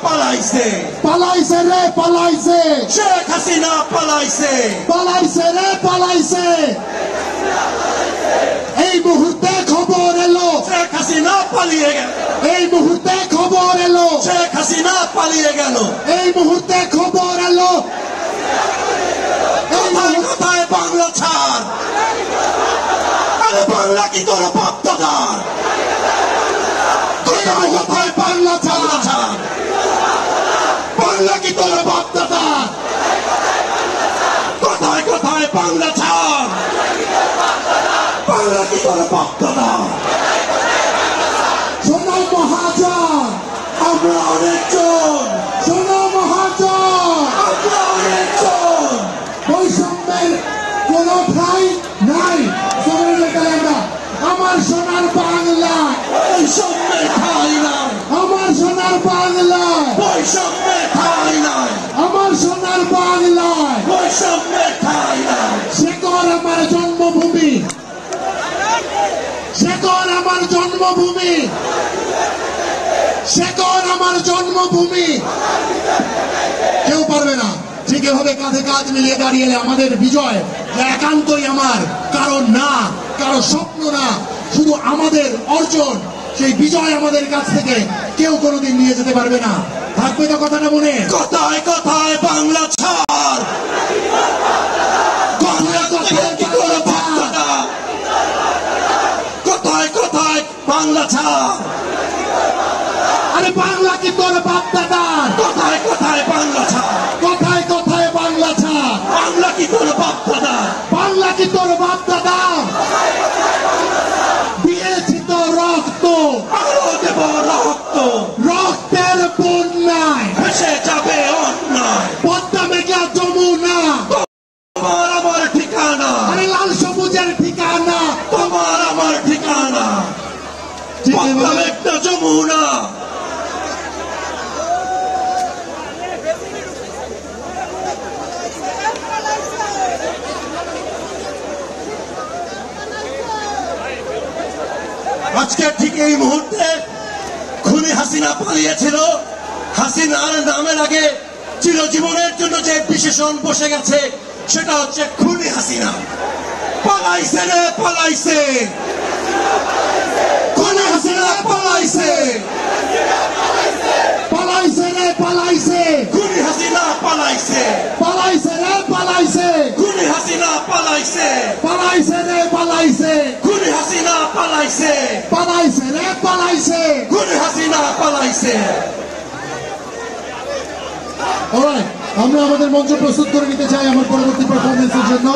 পালাইছে পালাইছে রে পালাইছে শেখ হাসিনা পালাইছে পালাইছে রে পালাইছে এই মুহূর্তে খবর এলো শেখ হাসিনা পালিয়ে গেল এই মুহূর্তে খবর এলো শেখ হাসিনা পালিয়ে গেল এই মুহূর্তে খবর এলো কোথায় কোথায় বাংলা ছাড় আরে বাংলা কি তোর বাপ দাদার কোথায় কোথায় বাংলা ছাড় বাংলা কি তোর বাপ দাদার কোথায় কোথায় বাংলা ছাড় বাংলা কি তোর বাপ দাদার শোনো মহাজন আমরা অনেকজন শোনো মহাজন আমরা অনেকজন বৈষম্যের কোন ঠাঁই নাই আমার সোনার বাংলায় বৈষম্যের ঠাঁই নাই আমার সোনার বাংলায় বৈষম্যের ঠাঁই নাই আমার সোনার বাংলায় বৈষম্যের ঠাঁই নাই শেকর আমার জন্মভূমি শেকর আমার জন্মভূমি শেকর আমার জন্মভূমি কেউ পারবে না ঠিক এভাবে কাঁধে কাঁধ মিলিয়ে দাঁড়িয়ে আমাদের বিজয় একান্তই আমার কারণ না কারো স্বপ্ন না শুধু আমাদের অর্জন সেই বিজয় আমাদের কাছ থেকে কেউ কোনোদিন নিয়ে যেতে পারবে না থাকবে তো কথাটা মনে কোথায় কোথায় বাংলা ছাড় বাংলা কোথায় কি করে বাচ্চাটা কোথায় কোথায় বাংলা ছাড় আরে বাংলা কি তোর বাপ দাদার কোথায় কোথায় বাংলা ছাড় কোথায় কোথায় বাংলা ছাড় বাংলা কি তোর বাপ দাদা বাংলা কি তোর বাপ দাদা দিয়েছি তো রক্ত আরো দেব রক্ত রক্তের বন্যায় ভেসে যাবে অন্যায় পদ্মা মেঘলা যমুনা তোমার আমার ঠিকানা আরে লাল সবুজের ঠিকানা তোমার আমার ঠিকানা ঠিক পদ্মা এভাবে মেঘনা যমুনা আজকে ঠিক এই মুহূর্তে খুনি হাসিনা পালিয়েছিল হাসিনার নামের আগে চিরজীবনের জন্য যে বিশেষণ বসে গেছে সেটা হচ্ছে খুনি হাসিনা পালাইছে রে পালাইছে খুনি হাসিনা পালাইছে পালাইছে রে পালাইছে খুনি হাসিনা পালাইছে পালাইছে রে পালাইছে খুনি হাসিনা পালাইছে পালাইছে রে পালাইছে খুনি হাসিনা পালাইছে পালাইছে রে পালাইছে খুনি হাসিনা পালাইছে অলরাইট আমরা আমাদের মঞ্চ প্রস্তুত করে নিতে চাই আমার পরবর্তী পারফরমেন্সের জন্য